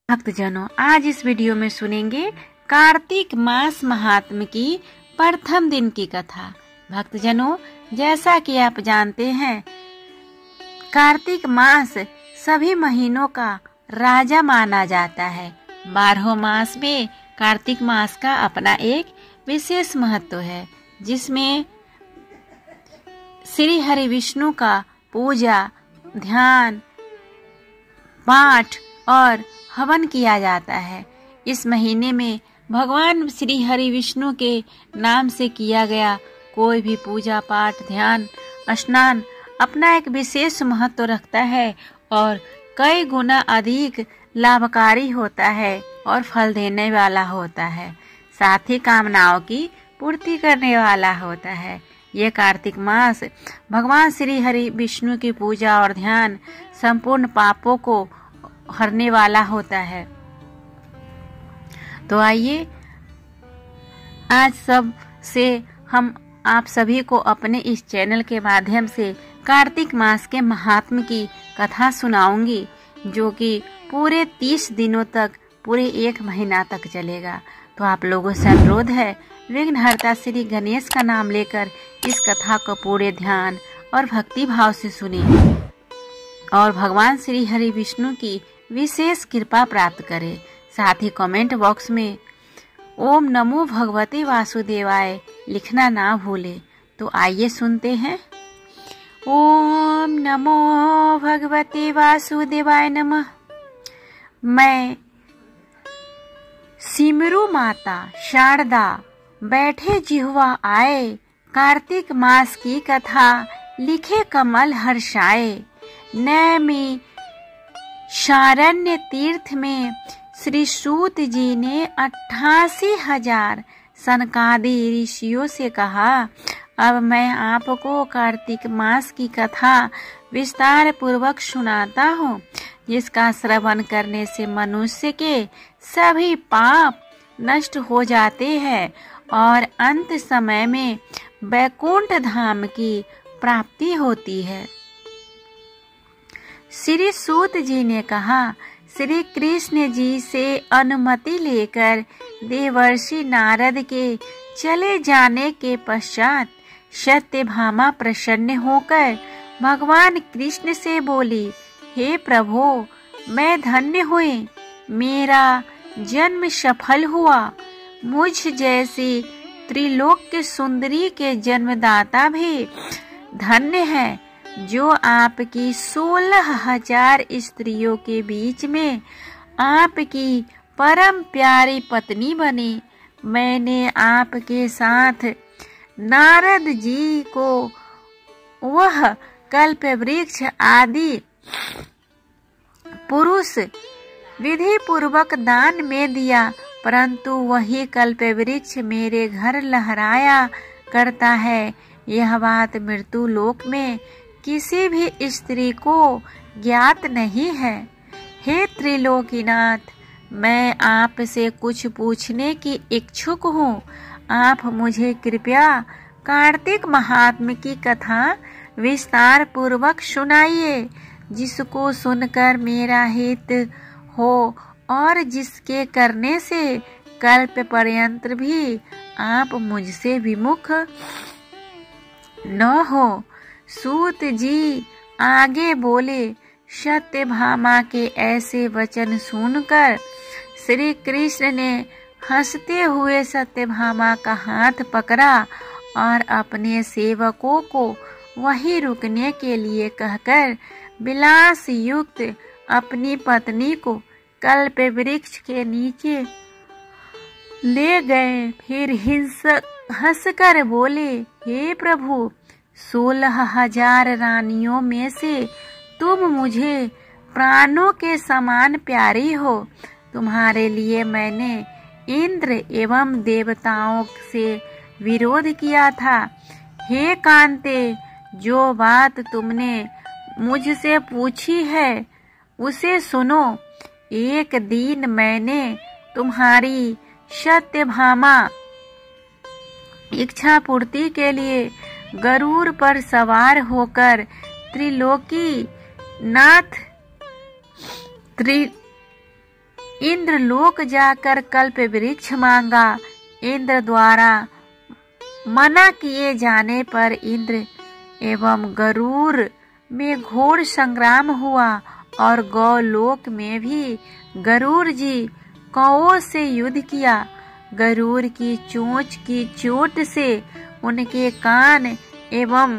भक्तजनों, आज इस वीडियो में सुनेंगे कार्तिक मास महात्म्य की प्रथम दिन की कथा। भक्तजनों, जैसा कि आप जानते हैं, कार्तिक मास सभी महीनों का राजा माना जाता है। 12 मास में कार्तिक मास का अपना एक विशेष महत्व है, जिसमें श्री हरि विष्णु का पूजा, ध्यान, पाठ और हवन किया जाता है। इस महीने में भगवान श्री हरि विष्णु के नाम से किया गया कोई भी पूजा पाठ, ध्यान, स्नान अपना एक विशेष महत्व रखता है और कई गुना अधिक लाभकारी होता है और फल देने वाला होता है, साथ ही कामनाओं की पूर्ति करने वाला होता है। ये कार्तिक मास भगवान श्री हरि विष्णु की पूजा और ध्यान संपूर्ण पापों को हरने वाला होता है। तो आइए आज सब से हम आप सभी को अपने इस चैनल के माध्यम से कार्तिक मास के महात्म्य की कथा सुनाऊंगी, जो कि पूरे 30 दिनों तक, पूरे 1 महीना तक चलेगा। तो आप लोगों से अनुरोध है, विघ्नहर्ता श्री गणेश का नाम लेकर इस कथा को पूरे ध्यान और भक्ति भाव से सुने और भगवान श्री हरि विष्णु की विशेष कृपा प्राप्त करें। साथ ही कमेंट बॉक्स में ओम नमो भगवते वासुदेवाय लिखना ना भूले। तो आइए सुनते हैं। ओम नमो भगवते वासुदेवाय नमः। मैं सिमरू माता शारदा बैठे जिह्वा आए, कार्तिक मास की कथा लिखे कमल हर्षाए। नैमी शारण्य तीर्थ में श्री सूत जी ने 88,000 सनकादि ऋषियों से कहा, अब मैं आपको कार्तिक मास की कथा विस्तार पूर्वक सुनाता हूँ, जिसका श्रवण करने से मनुष्य के सभी पाप नष्ट हो जाते हैं और अंत समय में वैकुंठ धाम की प्राप्ति होती है। श्री सूत जी ने कहा, श्री कृष्ण जी से अनुमति लेकर देवर्षि नारद के चले जाने के पश्चात सत्यभामा प्रसन्न होकर भगवान कृष्ण से बोली, हे प्रभु, मैं धन्य हुई, मेरा जन्म सफल हुआ। मुझ जैसी त्रिलोक्य सुंदरी के जन्मदाता भी धन्य है, जो आपकी 16,000 स्त्रियों के बीच में आपकी परम प्यारी पत्नी बनी। मैंने आपके साथ नारद जी को वह कल्प वृक्ष आदि पुरुष विधि पूर्वक दान में दिया, परंतु वही कल्प वृक्ष मेरे घर लहराया करता है। यह बात मृत्यु लोक में किसी भी स्त्री को ज्ञात नहीं है। हे त्रिलोकीनाथ, मैं आपसे कुछ पूछने की इच्छुक हूँ। आप मुझे कृपया कार्तिक महात्म्य की कथा विस्तार पूर्वक सुनाइए, जिसको सुनकर मेरा हित हो और जिसके करने से कल्प पर्यंत भी आप मुझसे विमुख न हो। सूत जी आगे बोले, सत्यभामा के ऐसे वचन सुनकर श्री कृष्ण ने हंसते हुए सत्यभामा का हाथ पकड़ा और अपने सेवकों को वहीं रुकने के लिए कहकर विलास युक्त अपनी पत्नी को कल्प वृक्ष के नीचे ले गए। फिर हंसकर बोले, हे प्रभु, 16,000 रानियों में से तुम मुझे प्राणों के समान प्यारी हो। तुम्हारे लिए मैंने इंद्र एवं देवताओं से विरोध किया था। हे कांते, जो बात तुमने मुझसे पूछी है उसे सुनो। एक दिन मैंने तुम्हारी सत्यभामा इच्छा पूर्ति के लिए गरुड़ पर सवार होकर त्रिलोकी नाथ इंद्र लोक जाकर कल्प वृक्ष मांगा। इंद्र द्वारा मना किए जाने पर इंद्र एवं गरुड़ में घोर संग्राम हुआ और गौलोक में भी गरुड़ जी कौओं से युद्ध किया। गरुड़ की चोंच की चोट से उनके कान एवं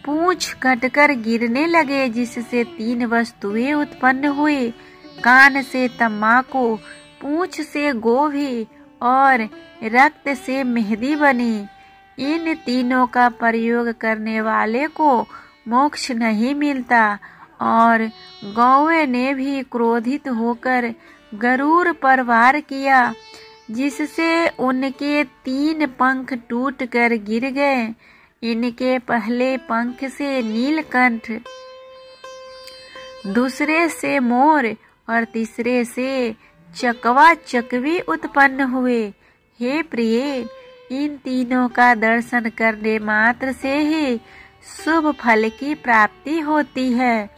पूंछ कटकर गिरने लगे, जिससे 3 वस्तुएं उत्पन्न हुई। कान से तम्बाकू, पूंछ से गोभी और रक्त से मेहंदी बनी। इन तीनों का प्रयोग करने वाले को मोक्ष नहीं मिलता। और गौवे ने भी क्रोधित होकर गरुड़ पर वार किया, जिससे उनके 3 पंख टूटकर गिर गए। इनके पहले पंख से नीलकंठ, दूसरे से मोर और तीसरे से चकवा चकवी उत्पन्न हुए। हे प्रिय, इन तीनों का दर्शन करने मात्र से ही शुभ फल की प्राप्ति होती है।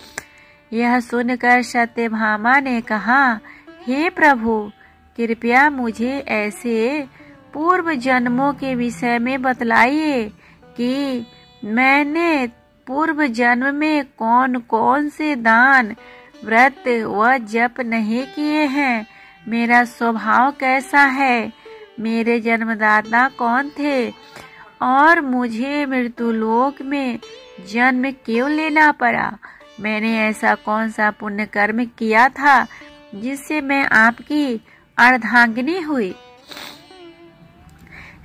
यह सुनकर सत्यभामा ने कहा, हे प्रभु, कृपया मुझे ऐसे पूर्व जन्मों के विषय में बतलाइए कि मैंने पूर्व जन्म में कौन कौन से दान, व्रत व जप नहीं किए हैं। मेरा स्वभाव कैसा है, मेरे जन्मदाता कौन थे और मुझे मृत्युलोक में जन्म क्यों लेना पड़ा। मैंने ऐसा कौन सा पुण्य कर्म किया था जिससे मैं आपकी अर्धांगिनी हुई।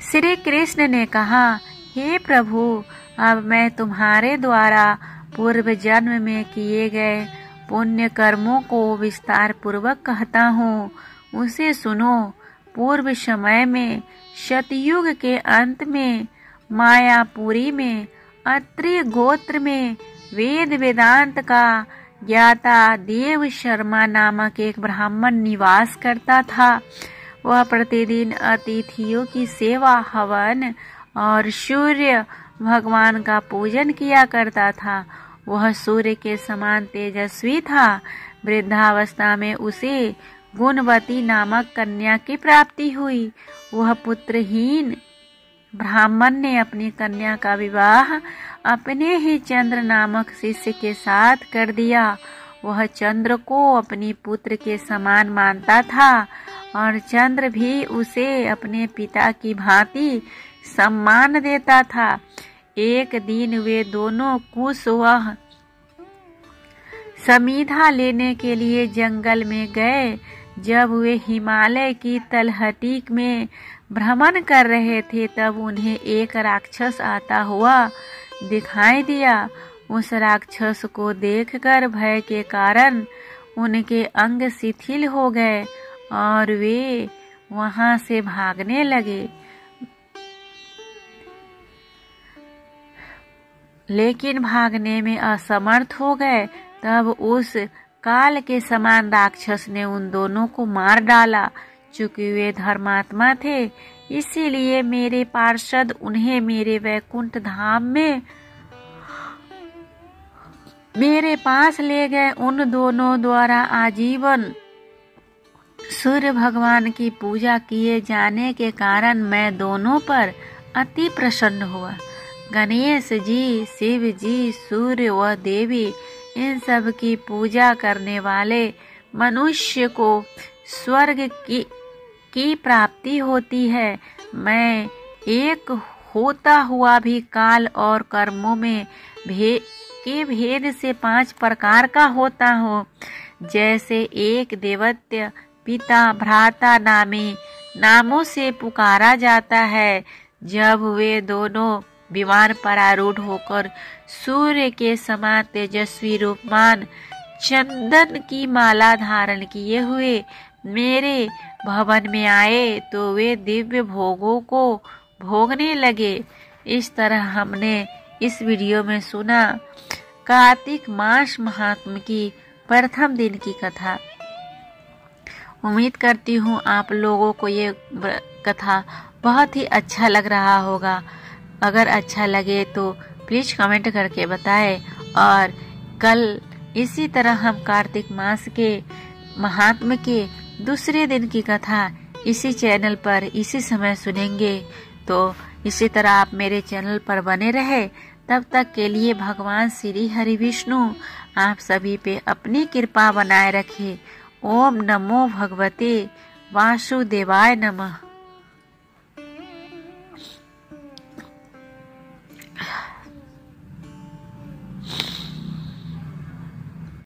श्री कृष्ण ने कहा, हे प्रभु, अब मैं तुम्हारे द्वारा पूर्व जन्म में किए गए पुण्य कर्मों को विस्तार पूर्वक कहता हूँ, उसे सुनो। पूर्व समय में सतयुग के अंत में मायापुरी में अत्रि गोत्र में वेद वेदांत का ज्ञाता देव शर्मा नामक एक ब्राह्मण निवास करता था। वह प्रतिदिन अतिथियों की सेवा, हवन और सूर्य भगवान का पूजन किया करता था। वह सूर्य के समान तेजस्वी था। वृद्धावस्था में उसे गुणवती नामक कन्या की प्राप्ति हुई। वह पुत्रहीन ब्राह्मण ने अपनी कन्या का विवाह अपने ही चंद्र नामक शिष्य के साथ कर दिया। वह चंद्र को अपनी पुत्र के समान मानता था और चंद्र भी उसे अपने पिता की भांति सम्मान देता था। एक दिन वे दोनों कुशवाहा समीधा लेने के लिए जंगल में गए। जब वे हिमालय की तलहटी में भ्रमण कर रहे थे, तब उन्हें एक राक्षस आता हुआ दिखाई दिया। उस राक्षस को देखकर भय के कारण उनके अंग शिथिल हो गए और वे वहां से भागने लगे, लेकिन भागने में असमर्थ हो गए। तब उस काल के समान राक्षस ने उन दोनों को मार डाला। चूंकि वे धर्मात्मा थे, इसीलिए मेरे पार्षद उन्हें मेरे वैकुंठ धाम में मेरे पास ले गए। उन दोनों द्वारा आजीवन सूर्य भगवान की पूजा किए जाने के कारण मैं दोनों पर अति प्रसन्न हुआ। गणेश जी, शिव जी, सूर्य व देवी, इन सब की पूजा करने वाले मनुष्य को स्वर्ग की प्राप्ति होती है। मैं एक होता हुआ भी काल और कर्मों में के भेद से 5 प्रकार का होता हूँ। जैसे एक देवत्य, पिता, भ्राता नामों से पुकारा जाता है। जब वे दोनों विमान पर आरूढ़ होकर सूर्य के समान तेजस्वी रूपमान चंदन की माला धारण किए हुए मेरे भवन में आए, तो वे दिव्य भोगों को भोगने लगे। इस तरह हमने इस वीडियो में सुना कार्तिक मास महात्म की प्रथम दिन की कथा। उम्मीद करती हूँ आप लोगों को ये कथा बहुत ही अच्छा लग रहा होगा। अगर अच्छा लगे तो प्लीज कमेंट करके बताएं। और कल इसी तरह हम कार्तिक मास के महात्म के दूसरे दिन की कथा इसी चैनल पर इसी समय सुनेंगे। तो इसी तरह आप मेरे चैनल पर बने रहे। तब तक के लिए भगवान श्री हरि विष्णु आप सभी पे अपनी कृपा बनाए रखे। ओम नमो भगवते वासुदेवाय नमः।